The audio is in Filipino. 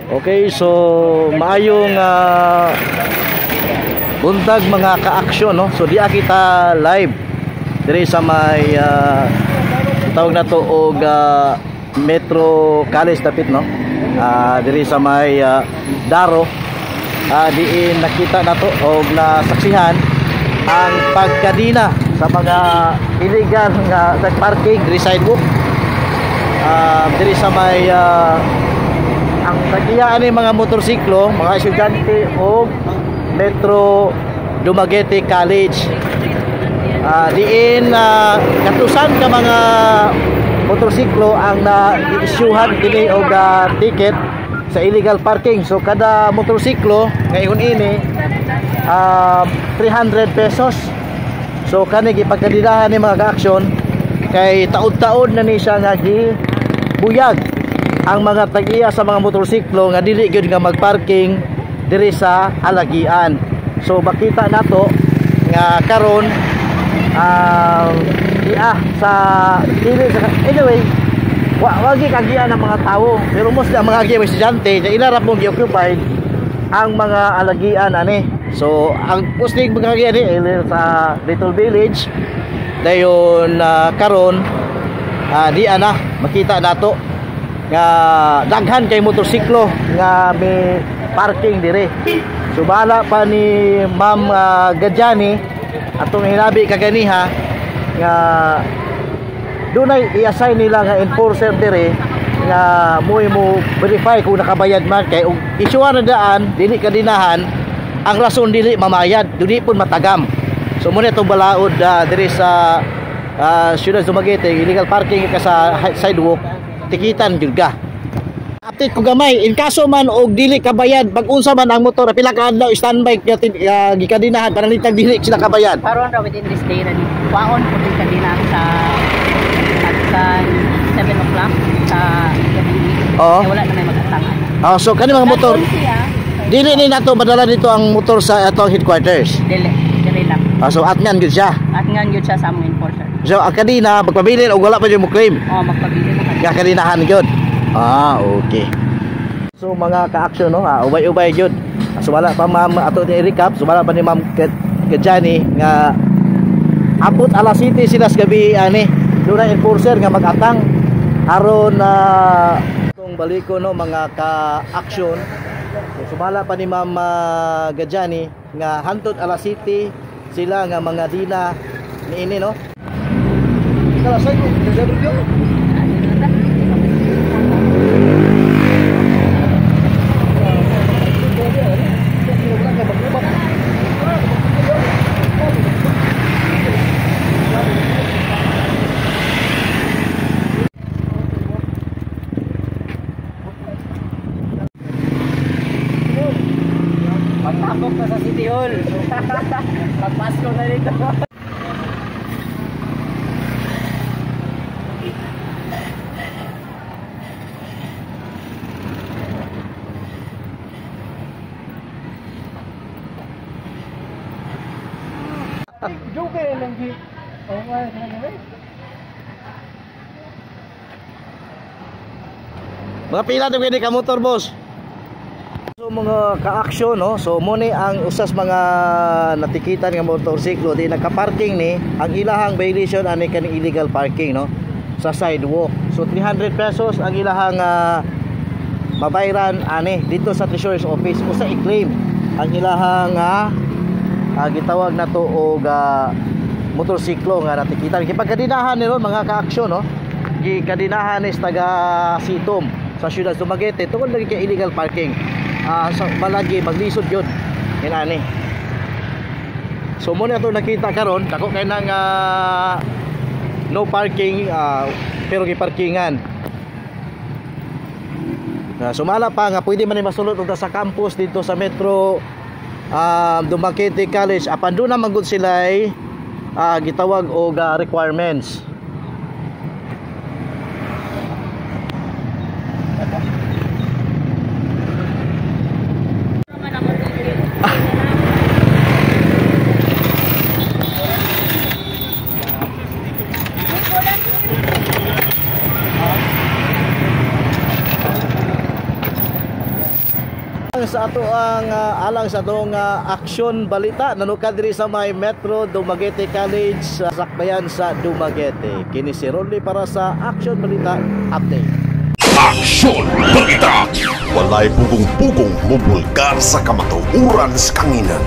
Okay, so maayong buntag mga ka-aksyon, no? So diya kita live diri sa may tawag na to og Metro College dapit, no? Diri sa may Daro, diin nakita na to og nasaksihan ang pagkadina sa mga illegal nga parking diri sidewalk, diri sa may ang tagiyaan ni mga motorsiklo, mga estudyante o Metro Dumaguete College. Diin katusan ka mga motorsiklo ang na-isyuhan kini og ticket sa illegal parking. So kada motorsiklo ngayon ini 300 pesos. So kani gipagkadidahan ni mga ka-aksyon kay taud-taud na ni siya nga gibuyag ang mga tag-iya sa mga motorsiklo nga dili gyud nga magparking diri sa halagian. So makita nato nga karon sa dili sa anyway wagi kagian ng mga tao, pero most ang mga giya estudyante sa ilarap mong gi-occupied ang mga halagian ani. So ang posting mga giya ni sa Little Village dayon karon di ana makita nato nga daghan kay motorsiklo nga may parking dire. So bala pa ni Ma'am Gadjani atong hinabi kaganiha nga dunay i-assign nila nga enforcer dire nga mo verify kung nakabayad man, kay og isyuhan na daan dili kadinahan ang rason dili mamayad dili pun matagam. So mo nito balaod dire sa Ciudad Dumaguete illegal parking ka sa sidewalk, tikitan jud ka. Update ko gamay in kaso man og dili kabayad pag unsa man ang motor pila ka adlaw standby gikadinahan para nitag dili sila kabayad. Karon ra within this day na ni kwaon pud kadinahan sa 7 o'clock sa gabi. Wala na may mag-atangan. So kani mga motor dili ni nato madala dito ang motor sa atong headquarters. Dili lang. So atngan gyud siya. Atngan gyud siya sa among enforcer. So kadina magpabilin og wala pa yung mo claim. Magpabilin mo. Nga kadinahan gyud. Okay. So mga ka-aksyon, no, ubay-ubay gyud. So wala pa Ma'am ato ni recap, so wala pa ni Ma'am Gadjani nga abot alas 7 sila sa gabi ani. Doon na enforcer nga mag-atang aron itong baliko, no, mga ka-aksyon. So wala pa ni Ma'am Gadjani nga hantod alas 7 sila nga mga dina niini, no. Kala sa ko, video. Pagtakop na sa City Hall. Pagpasko na dito. Joke lang di. Mga pila na pwede ka motor, boss. So mga ka-aksyon, no, so mo ni ang usas mga natikitan nga motorsiklo di nagka-parking ni ang ilahang violation ani kaning illegal parking, no, sa sidewalk. So 300 pesos ang ilahang mabayran ani dito sa Treasurer's Office usa i-claim ang ilahang gitawag na to og motorsiklo nga natikitan. Gipagkadinahan ni ron mga ka-aksyon, no, gikadinahan ni taga Sitom sa Ciudad Dumaguete tungod lagi kay illegal parking. Sa malagi maglisod yun inani. So mo na ito nakita karon dako kay nang no parking pero giparkingan. Sumala pa nga pwede man ni masulod og sa campus dito sa Metro Dumaguete College apan do na magud sila gitawag og requirements. Sa ato ang alang sa atong aksyon balita nanukad diri sa may Metro Dumaguete College sa sakbayan sa Dumaguete. Kini si Ronnie para sa aksyon balita update. Aksyon balita. Walay pugong-pugong mubulgar sa kamatuuran sa kanginan.